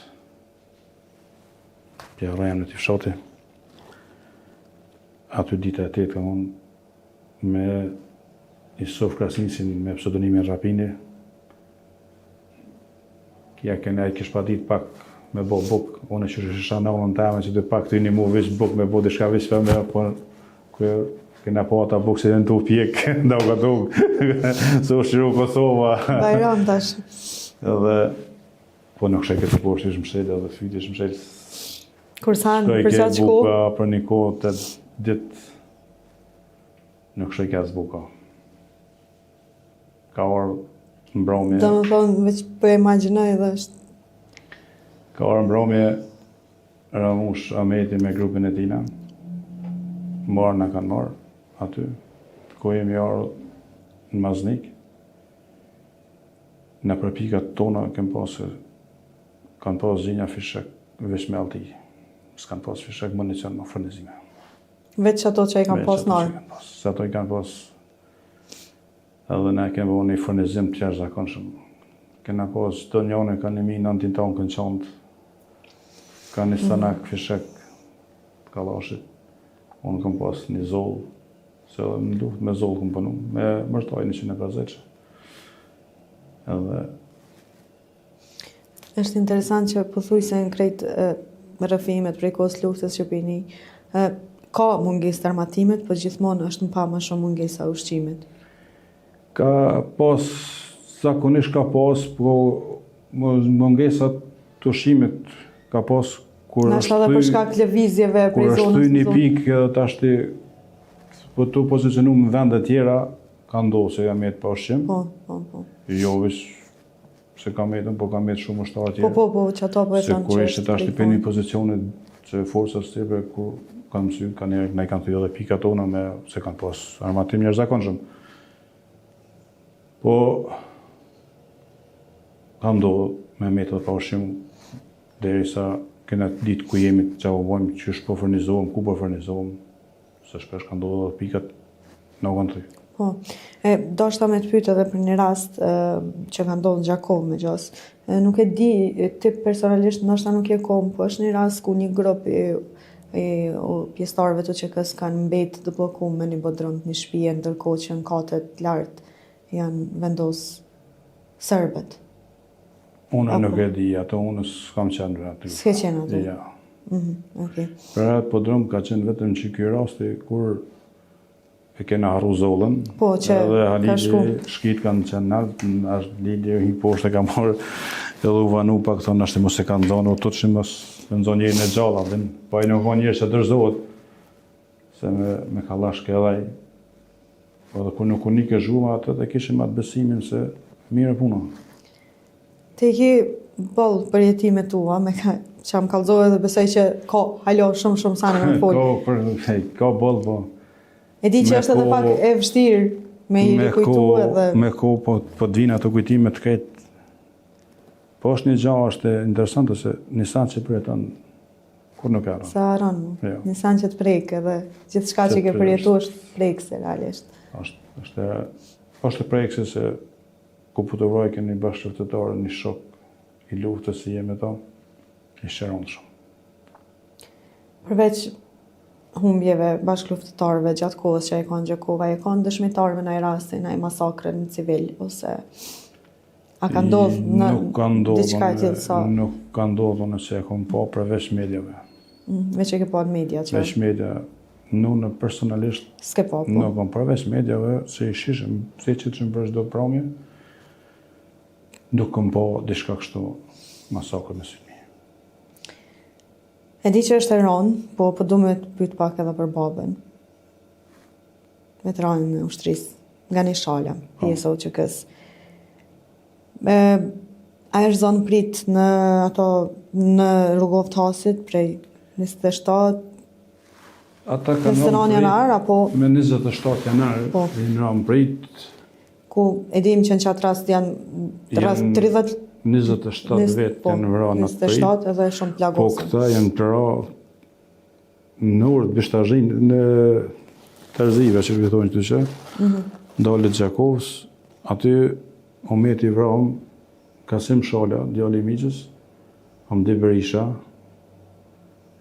pja rajan e të fshati. Aty dita e 8 ka unë me Isuf Krasnisin me pseudonimin Rapini. Kja kena e kish pa dit pak me bo buk, unë që shisha në ullën teme që të pak të një mu vish buk me bo dishka vish për me, po kërë kena po ata buk se jenë të pjek, nda u ka tuk, se u shiru Kosova. Bajram tash. Edhe, po nuk shë këtë poshtë ish mshelë, edhe fyti ish mshelë. Kur sa Shkoj për ke qatë shku? buka për një kohë të ditë, nuk shë ke as buka. Ka orë mbromje. Do më thonë, veç për imaginoj dhe është Ka orë mbromje, Ramush Ameti me grupin e tina. Marë në kanë marë aty. Ko jemi arë në Maznik. Në përpikat tona kanë pas gjinja fishek veç me alti. S'kanë pas fishek municion më furnizime. veç ato që i kam pas nërë. Se ato i kanë pas. Edhe ne kemë bërë një furnizim të jashtëzakonshëm. Kena pas të njone ka një minë antin tonë kënë qantë. Ka një stanak fishek të kalashit. Unë kam pas një zollë, se edhe më luft me zollë kam punu, me mërtaj 150. Edhe Është interesant që pëthuj se në krejt rëfimet prej kohës luftës Shqipëni, ka mungesë të armatimet, po gjithmonë është në pa më shumë mungesa ushqimit. ka pas, zakonisht ka pas, po mungesat të ushqimit ka pas kur Nashta edhe për shkak lëvizjeve kur prej është zonës thy në një zonë. pikë edhe tashti po të pozicionu në vende tjera ka ndodhur se jam jetë pa ushqim. Po. Jo veç se kam jetën, po kam jetë shumë ushtarë tjerë. Po, që ato po e Se thonë kur që ishte është tashti prej për një thonë. pozicionit që forcës tjere kur kanë mësy, ne kanë thyrë edhe pika tona me se kanë pas armatim jashtëzakonshëm. Po, kam do me metodë pa ushqim, derisa kena ditë ku jemi, që u bojmë, që është po furnizohem, ku po furnizohem, se shpesh ka ndodhur edhe pikat në kontri. Po, do shta me të pyet edhe për një rast që ka ndodhur në Gjakov me gjos. Nuk e di, ti personalisht ndoshta nuk e kom, po është një rast ku një grup i pjesëtarëve të ÇK-s kanë mbetë të bllokuar me një bodrum të një shtëpie, ndërkohë që në katet lart janë vendos serbët. Unë nuk e di, ato unë s'kam qenë aty. S'ke qenë aty? Ja. Okay. Për atë podrum ka qenë vetëm që ky rasti kur e kena harru zollën, Po, që edhe ka Halili shkit kanë qenë naltë, është Lili i poshtë e ka marrë edhe u vanu pak thonë ashtë mos e ka ndonë, o të që mos në ndonë njëri në gjalla, po e nuk ka njërë që dërzohet, se me kallash kellaj, po dhe kur nuk unik e zhuma atë dhe kishim atë besimin se mire puna. Te ki boll për jetimet tua, me që am kallëzoj dhe besoj që ka halo shumë sane me folë. Ka boll, po. E di që është edhe pak e vështirë me i rikujtu edhe... Me ko, po të vinë ato kujtime të ketë. Po është një gjahë, është interesante se një sanë që përjeton, kur nuk arën. Sa arën, një sanë që të prejkë edhe gjithë shka që ke përjetu është prejkë se realisht. është prekse se ku po të vrojke një bashkëtorë, një shok i luftës si jemi to, i shëron shumë. Përveç humbjeve bashkëluftëtarëve gjatë kohës që e kanë Gjakova, e kanë dëshmitarëve në rastin e masakrën në civil, ose a ka ndodhë në diçka e tillë sa? Nuk ka ndodhë nëse e kom po përveç medjave. Veç e ke po në media që? Veç media. Në personalisht s'ke po. Nuk kom përveç medjave, se i shishëm, se që të për çdo promje, nuk kom po diçka kështu masakrë me fëmijë. E di që është e ronë, po du me të pyet pak edhe për babën. Veteranin e ushtrisë, nga një shala, pjesë o ÇK-s. A është zonë prit në rrugov të Hasit, prej 27 janar, apo... Me 27 janar, në ramë prit... Ku edhim që në qatë rast janë 30... 27 vetë janë vëra në të prit. 27 edhe shumë plagosën. Po këta janë të ra në urët Bishtazhin, në Terzive që shvjetojnë të që, ndalët Gjakovës, aty ometi vram Kasim Shala, djali i miqës, Hamdi Berisha,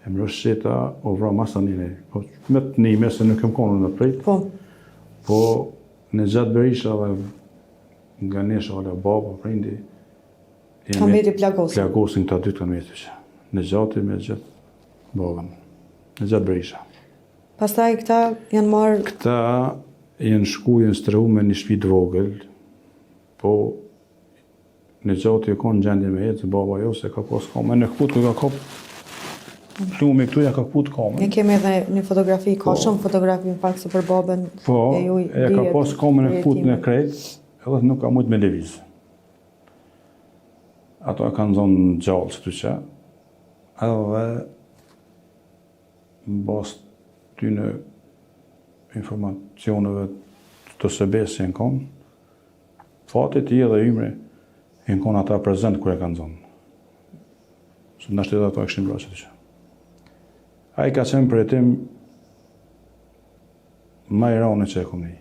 Emre Sheta, o vram Hasanine. Po me të nime se nuk kem konë në prit. Po në gjatë Berisha dhe nga një Shala, baba, prindi, ka mbeti plagosin. Plagosin këta dytë kanë mbeti që. Në gjatë me gjatë babën. Në gjatë Berisha. Pastaj këta janë marrë... Këta janë shku, janë strehu me një shtëpi të vogël, po në gjatë e konë gjendje me jetë, baba jo se ka pas kome, në këput ka kop, plumi këtu ja ka këput kome. Ne kemi edhe një fotografi, ka shumë fotografi në pak se për babën. Po, e ka pas kome në këput në krejt, edhe nuk ka mujtë me levizë. Ato e kanë zonë në gjallë që të që, edhe në bas ty në informacionëve të SBS që në konë, fatit i edhe ymri në konë ata prezent kër e kanë zonë. Së në shtetë ato e kështim bra që të që. A i ka qenë për jetim ma i rane që e kom një.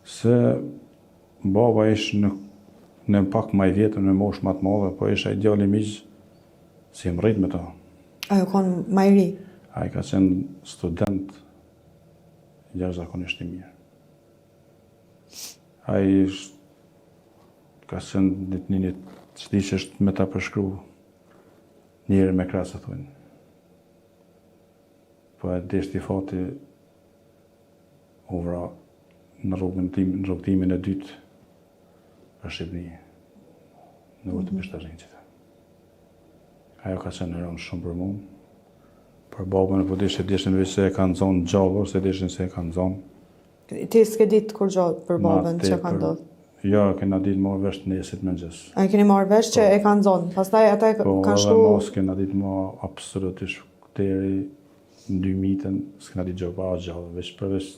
Se baba ishë në pak ma i vjetëm, në mosh ma të madhe, po isha i djali miqë, si më rritë me ta. Ajo konë ma i ri? A i ka qenë student, jashtëzakonisht i mirë. A i ka qenë një qëti që është me ta përshkru njëri me krasë, thonë. Po e deshti fati u vra në rrugtimin e dytë për Shqipëni, në vërë të Bishtazhin qëta. Ajo ka qenë në rëmë shumë për mu, për babën e po deshin veç se e kanë zonë gjallë, se deshin se e kanë zonë. Ti s'ke ditë kur gjallë për babën që kanë ndodhë? Ja, kena ditë marrë vesh të nesit me njës. A i keni marrë vesh që e kanë zonë, pastaj ata kanë shku... Po, edhe mos kena ditë ma absolutisht këteri në 2000-ën, s'kena ditë gjallë, gjallë, veç përveç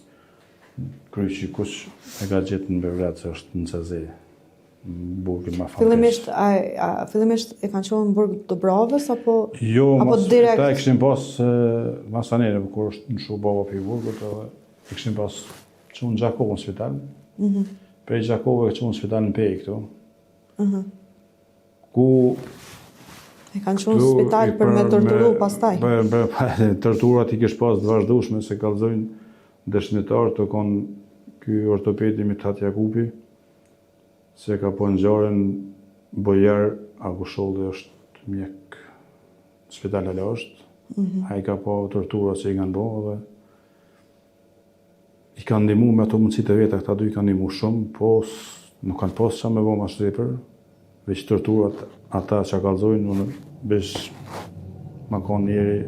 Kryqi kush e ka gjetë në Beograd se është në CZ. Burgi ma famkesh. Fillimisht e kanë qenë në burg të Bravës apo Jo, apo mas, direkt? ta e këshim pas masanere, kur është në shu baba për i burgut, edhe e këshim pas që në Gjakovë në spital. Prej Gjakovë e që në spital në Pej këtu. Ku e kanë qenë në spital për me torturu pastaj. Torturat i kish pas të vazhdueshme se kallëzojnë dëshmitar të konë ky ortopedi Mithat Jakupi, se ka po ngjarën Bojar Agusholli është mjek në spital e lashtë. Ai ka po torturat që i kanë bërë dhe i kanë ndihmu me ato mundësitë e veta, këta dy i kanë ndihmu shumë, po nuk kanë pas sa me bëma shtepër, veç torturat ata që kallëzojnë, unë besh ma konë njeri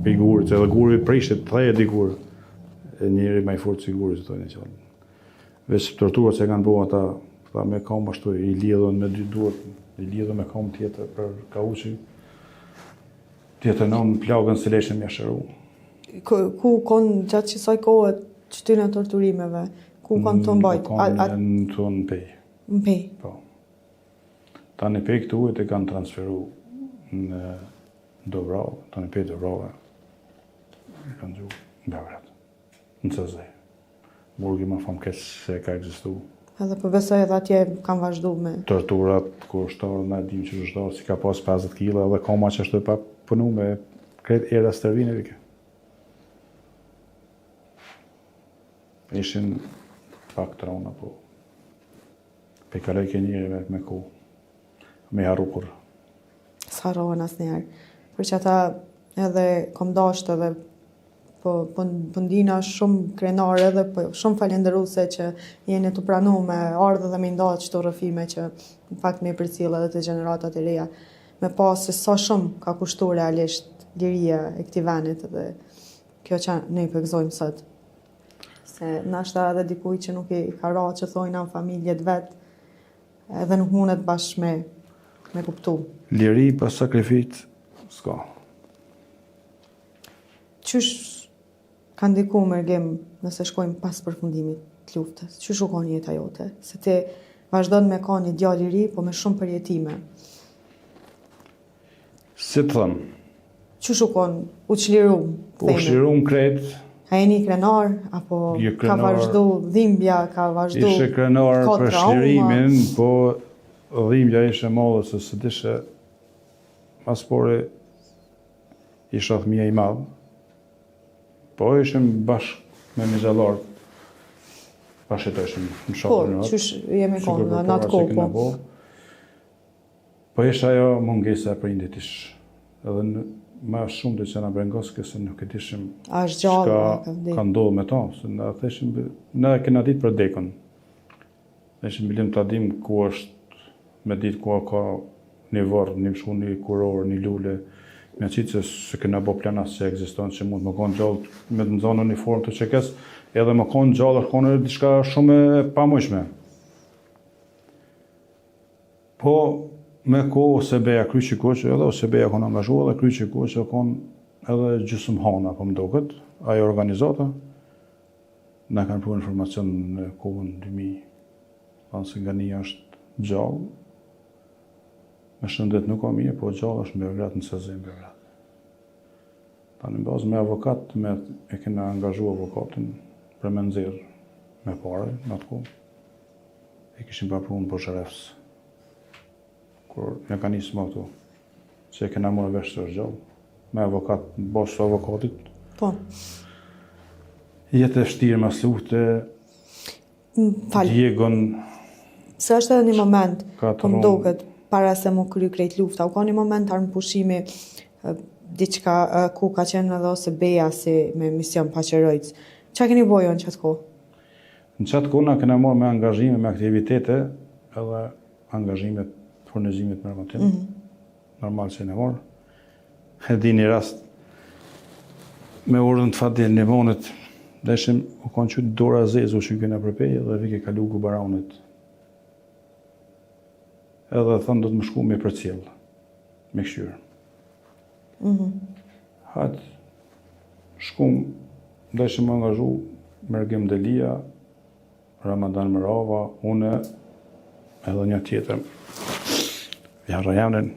për i gurit, edhe guri prishet, thej e di gurë, e njeri ma i fort si guri, që tojnë e qëllë. Veç torturat që kanë bëma ata me kam ashtu, i lidhën me dy duart, i lidhën me kam tjetër për kauçi, tjetër në plagën se leshen mja shëru. Ku konë gjatë qësaj kohë qëtyre torturimeve? Ku konë të mbajt? Në të në Pej. Në Pej? Po. Ta në Pej këtu e kanë transferu në Dobrava, ta në Pej Dobrava, e kanë gjuhë në Beograd, në CZ. Burgi ma famkesh se ka egzistu. Edhe për besoj edhe atje kanë vazhdu me... Torturat, kushtarë, na dim që kushtarë, si ka pas 50 kg, edhe koma që është pa punu me kret era stërvineve. Ishin pak të rona, po pe kaloj ke njëri me ku, me harrukur. S'harrohen asnjëherë. Për që ata edhe kom dashtë edhe po ndina shumë krenare edhe po shumë falenderuese që jeni të pranu me ardhë dhe me ndatë qëto rrëfime që në fakt me i përcjellë edhe të gjeneratat e reja. Me pas se sa shumë ka kushtu realisht liria e këtij venit dhe kjo që ne i përgëzojmë sot. Se nashta edhe dikuj që nuk i ka ra që thojna në familjet vet, edhe nuk mundet bashkë me kuptu. Liri pas sakrifit, s'ka. Qysh ka ndiku mërgim nëse shkojmë pas përfundimit të luftës? Qysh u konë jeta jote? Se ti vazhdon me ka një djalë i ri, po me shumë përjetime. Si të thëmë? Qysh u konë u qlirum? U qlirum krejt. Ka jeni krenar, apo ka vazhdu dhimbja, ka vazhdu ishe krenar për shlirimin, po dhimbja ishe madhe se së dishe paspore isha thmija i madhë. Po ishim bashkë me mizallar, bashkëtojshim në shokër në atë. Po, qysh jemi konë në atë kohë, po. Po ishte ajo mungesa e prindit ish. Edhe ma shumë të që nga brengoske se nuk e dishim shka ka ndodhë me ta. Se na theshim, na kena ditë për dekën. Ishim bilim të adim ku është me ditë ku ka një varë, një mshu, një kuror, një lule. Me qitë se kena bo plana se egziston që mund më konë gjallë me të nëzonë një formë të qekes, edhe më konë gjallë është konë diçka shumë e pamujshme. Po, me ko Osebeja Kryqi Koqë, edhe Osebeja konë angazhu, edhe Kryqi Koqë konë edhe gjysëm hana, po më doket, ajo organizata. Na kanë pru informacion në kohën 2000, panë se nga një është gjallë, me shëndet nuk ka mirë, po gjallë është në Beograd, në CZ në Beograd. Ta në bazë me avokat, e kena angazhu avokatin për me nëzirë me pare në atë kohë. E kishim pa prunë për shërefës. Kur një ka njësë më këtu, që e kena mërë vesh të është gjallë. Me avokat, në basë të avokatit. Po. Jetë e shtirë mas lufte, djegon... Se është edhe një moment, po më doket, para se mu kry krejt lufta, u ka një moment armë pushimi diçka ku ka qenë edhe Osebeja si me mision paqërojtës. Qa keni bojo në qatë kohë? Në qatë kohë na kena morë me angazhime, me aktivitete, edhe angazhimet, furnizimit me rëmatim. Normal që në morë. E di një rast, me urën të fatil një monet, dhe ishim u konë qëtë Dora Zezu që këna përpej, dhe vike kalu Gubaronit. Edhe thënë do të më shku me për cjellë, me këshyrë. Hajtë, shkum, dhe ishim më angazhu, Mergim Delia, Ramadan Mërava, une edhe një tjetër. Ja Rajanin.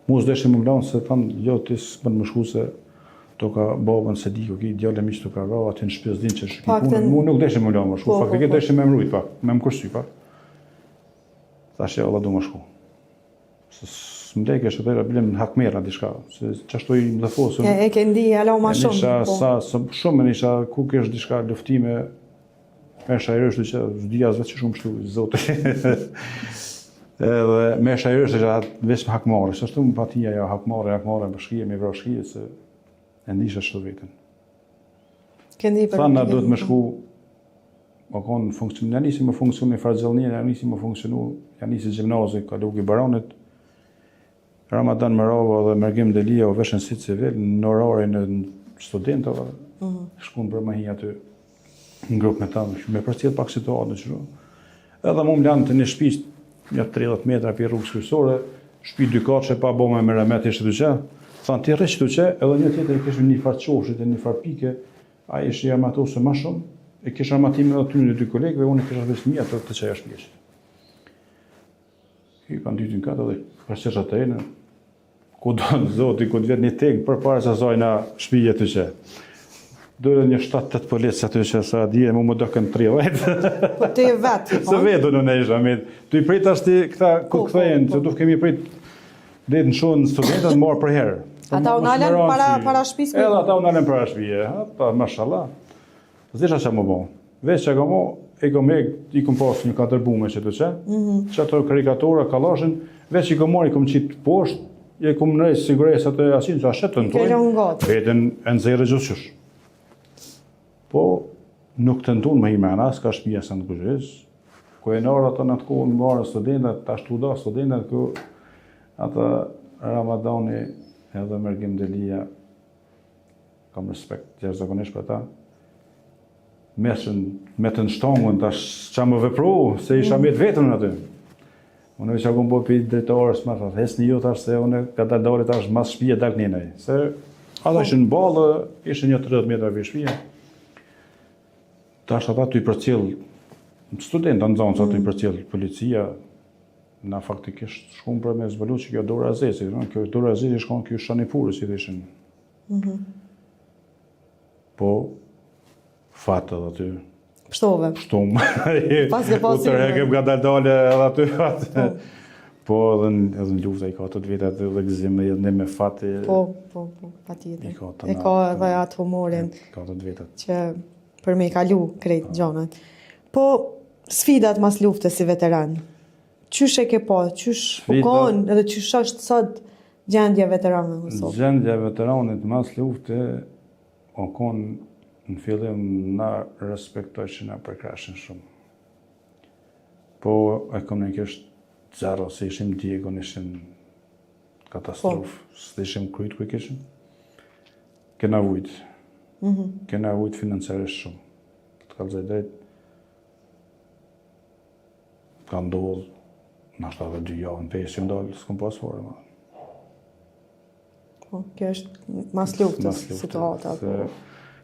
Mu s'deshe më mlanë se thanë, jo, ti s'bën më shku se to ka babën se di, ki djale miq to ka ra, aty në shtëpi s'din që shki punë. Mu nuk deshe më mlanë më shku, faktikisht deshe me mrujt pak, me më kursy pak. Thashe, Allah du më shku. Se s'mdek e shëtëra, bilim në hakmera diçka, se qashtu i më dhe fosëm. E ke ndi, alo ma shumë. Shumë nisha, ku kesh diçka luftime, me shajrështu që zdia zve që shumë shtu, zote. Edhe me shajrështu që atë veç me hakmare, që ashtu më patia ja hakmare, më shkije, me vra shkije, se e ndisha shtu vetën. Thanë, duhet me shku, ja nisi më funksionu i fargjallnije, ja nisi më funksionu, ja nisi gjimnazi, ka luki baronit, Ramadan Mërava dhe Mergim Delia u veshën si civil në orarin e studentëve, shkun për më hi aty në grupë me ta, me përcjell pak situatë në qëru. Edhe mu më lanë të një shtëpi, një 30 metra për rrugës kryesore, shtëpi dy kaçe pa bome me remet ishte duqe, thanë ti rreq duqe, edhe një tjetër i kishme një farë qofshit e një farë pike, a ishte i armatose ma shumë, e kisha armatime edhe ty në dy kolegëve, unë i kisha veç një atë të qeja shpjeqit. I kanë dytin katë edhe përqesha të ene, ku do në zoti, ku të vjetë një tekë, për pare që zojna shpije të që. Dore një 7-8 policë aty që sa dje, mu më do kënë 30. Po ti e vetë, se vetë në në isha, tu i prit ashti këta ku këthejnë, që du kemi prit dhe në shumë studentët marë për herë. Ata unalen para shpisë? Edhe ata unalen para shpije, ata, mashallah. Zdisha që më bo. Veç që ka mo, i kom pas një 4 bume që të që ato karikatura, kalashin, veç i kom marë, i kom qitë poshtë, i kom nëjë siguresat e asin, që ashet të nëtojnë, vetën e nëzirë gjusësh. Po, nuk të ndonë më himena, s'ka shpija se në këgjës, ku e nërë ato në të kohë në marë studentet, ta shtu da studentet, ku ata Ramadani edhe Mergim Delia, kam respekt gjerëzakonisht për ta, me të nështongën, ta që më vepru, se isha me të vetën në aty. Unë që akum po për drejtorës, ma thot, hes një ju tash, se unë ka dalë tash mas shpije dak njënej. Se ata ishin në balë, ishin një 30 metra për shpije. Tash ata të i përcjell, studenta në zonë, të i përcjell policia, na faktikisht shkun për me zbalu që kjo Dora Azesi, kjo Dora Azesi shkon kjo Shanipurës i dhe ishin. Po, fatë edhe aty. Pështove. Pështum. Pas ke pasi. Utër e kem ka dale edhe aty fatë. Po, edhe në lufta i ka të vetat edhe gëzim dhe me fatë. Po, pa tjetër. E ka edhe atë humorin. Ka të vetat. Që për me i kalu krejt gjonat. Po, sfidat mas luftës si veteran, qysh e ke po, qysh u konë edhe qysh është sot gjendja veteranëve në Kosovë? Gjendja veteranit mas luftë o konë në fillim na respektoj që na përkrashin shumë. Po, ekonomikisht zero, se ishim Diego, ishim katastrofë, se ishim krujt ku i kishim. Kena vujt. Kena vujt financiarisht shumë. Të kalëzaj drejt, ka ndodhë, nashta dhe 2 javë në pesë që ndalë, s'kom pas fore, ma. Po, kjo është mas luftës situata.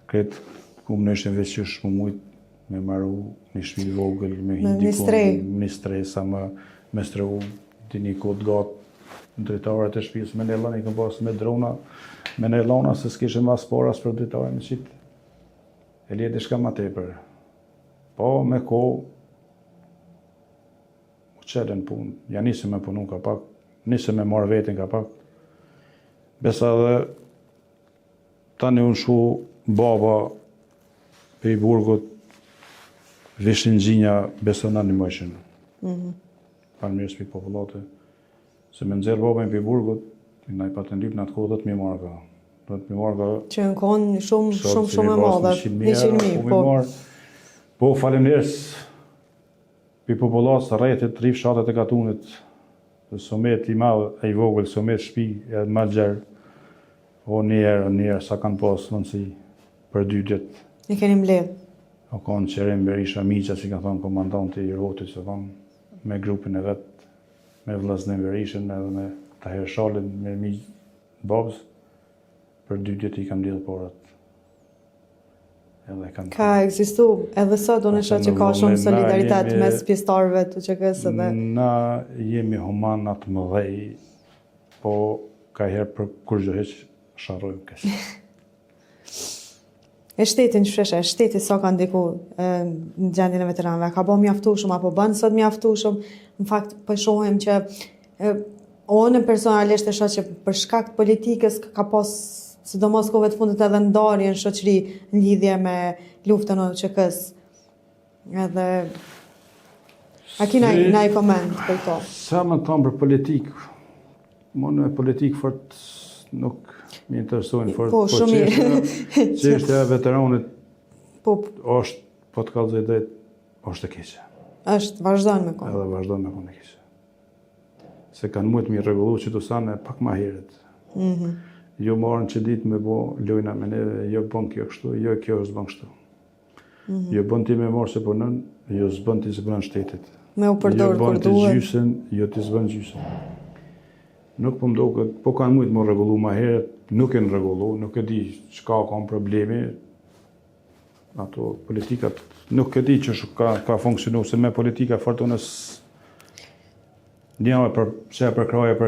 Kretë, ku më nështën veqysh më mujtë me maru një shpi vogël, me hindikon, një stresa, me strehu, di një kodë gatë në drejtarët e shpis, me në elani, këm pas me drona, me në elana, se s'kishe mas poras për drejtarët në qitë. E ljetë shka ma tepër. Po, me ko, u qelen punë, ja nisë me punu ka pak, nisë me marrë vetin ka pak. Besa dhe, tani unë shu baba pe i burgut, vishin gjinja besa në një mëshin. Parë mirës për popullate. Se me nëzirë baba i pe i burgut, na i patën lyp në atë kohë 10.000 marka. 10.000 marka... Që në konë shumë e madhe. 100.000, po. Po, faleminderit për popullatës rrethit, rrif shatet e katunit, somet i madh, e i vogël, somet shtëpi, e ma gjerë, o njerë, sa kanë pas mundësi për 2 ditë. Ne keni mbledh. O kanë Qerim Berisha Miqa, që ka thonë komandanti i rotit, që thonë, me grupin e vetë, me vllaznin Berishën, edhe me Tahir Shalin, me miq babës, për 2 ditë i kam lidhë porat. edhe kanë... Ka ekzistu, edhe sot unë shoh që ka shumë solidaritet mes pjesëtarëve të UÇK-s dhe... Na jemi humanat mëdhej, po ka herë për kur gjë heq sharrojmë kësë. E shtetin shpreshe, shteti sa ka ndiku në gjendjen e veteranëve, ka bën mjaftueshëm apo bën sot mjaftueshëm? Në fakt po shohim që unë personalisht e shoh që për shkak të politikës ka pas sidomos kohëve të fundit edhe ndarje në shoqëri në lidhje me luftën e UÇK-s. Edhe a ki na i koment për to? Sa më thonë për politikë, më në politikë fort nuk më interesojnë fort. Po, shumë mirë. Çështja e veteranit Po, është, po të kallëzoj drejt, është e keqe. është, vazhdon me kohë. Edhe vazhdon me kohë e keqe. Se kanë mujtë mi rregullu që të sanë pak ma heret. Jo marrën që ditë me bo lojna me neve, jo bën kjo kështu, jo kjo s'bën kështu. Jo bën ti me marrë se punën, jo s'bën ti se punën shtetit. Me u përdor kur Jo bën ti duhet. gjysën, jo ti s'bën gjysën. Nuk po mdoket, po kanë mujtë më rregullu ma heret, nuk e në rregullu, nuk e di çka kanë problemi. Ato politikat, nuk e di që ka funksionu, se me politika fortunës njëve për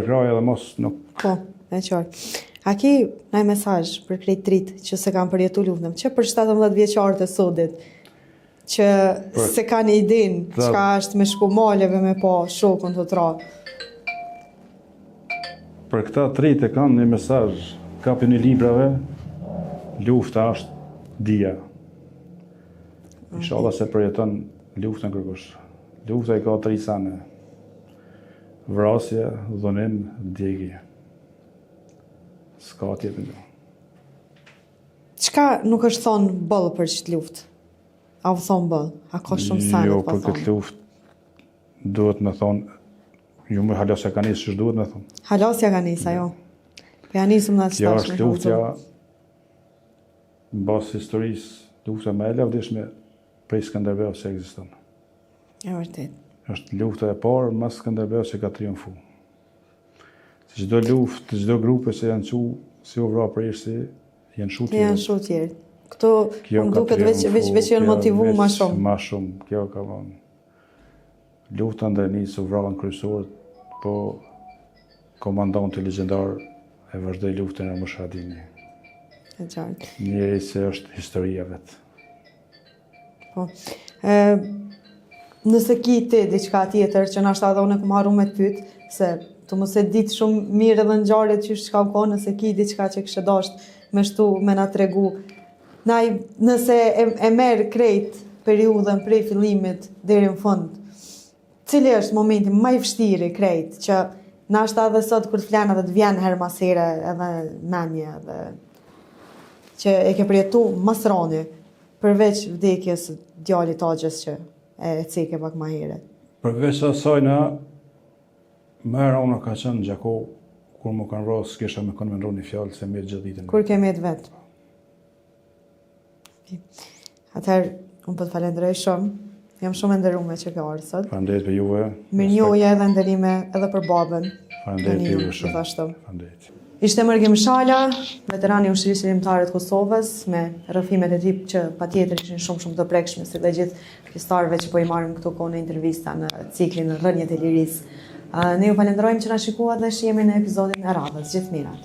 kraje dhe mos nuk... Po, e qartë. A ki nëjë mesazh për krejt trit që se kanë përjetu luftën, që për 17 vjeqarët e sodit, që se kanë idin, çka është me shku maleve me po shokun të tra. Për këta trit e kanë një mesazh, kapin e librave, lufta është dia. Inshallah se përjeton luftën kërkush. Lufta i ka 3 sane. Vrasje, dhunim, djegje. S'ka tjetër gjë. Çka nuk është thonë bëllë për qëtë luft? A u thonë bëllë? A ka shumë sanet Jo, pa për këtë thonë? luft duhet me thonë, ju më halasja ka nisë që duhet me thonë. Halasja ka nisa, jo. Po ja nisëm në Kjo qëtash është luftja në basë historisë, lufta më e lavdishme prej Skënderbeut se ekziston. E vërtet. Është lufta e parë mas Skënderbeut që ka triumfu. Si çdo luftë, çdo grupe që janë çu si u vra për ishte, janë shu Janë tjerë. shumë tjerë. Këto Kjo më ka duket veç janë kjo motivu veç ma shumë. Ma shumë, kjo ka vonë. Lufta ndër një u vrarën kryesorët, po komandanti legjendar e vazhdoi luftën e Mushadini. E qartë. Njëri se është historia vetë. Po. Nëse ki ti diçka tjetër që nashta edhe unë e kom harru me të pyet, se të mos e ditë shumë mirë edhe ngjarjet që çka u ka, nëse ki diçka që kishte dashur me shtu me na tregu. Nëse e merr krejt periudhën prej fillimit deri në fund, cili është momenti më i vështirë krejt që nashta edhe sot kur të flan edhe të vjen her mas here edhe mendje edhe që e ke përjetu mas rani, përveç vdekjes djalit Axhës që e ceke pak ma herët. Përveç asaj na, më rona ka qenë gjako, kur më kanë vrasë, s'kisha me kënë me ndro një fjallë, se me gjithë ditën. Kur kemi të vetë. Atëherë, unë po të falenderoj shumë, jam shumë e nderuar që ke ardhur sot. Faleminderit për juve. Mirënjohje edhe nderime edhe për babën. Faleminderit për juve Ju shumë. thashtu. Faleminderit. Ishte Mërgim Shala, veterani i Ushtrisë Lirimtare të Kosovës, me rrëfimet e tij që patjetër ishin shumë të prekshme, si dhe gjithë pjesëtarëve që po i marrim këtu kohë në intervista në ciklin Rënjet e Lirisë. Ne ju falenderojmë që na shikuat dhe shihemi në episodin e radhës. Gjithë mirat.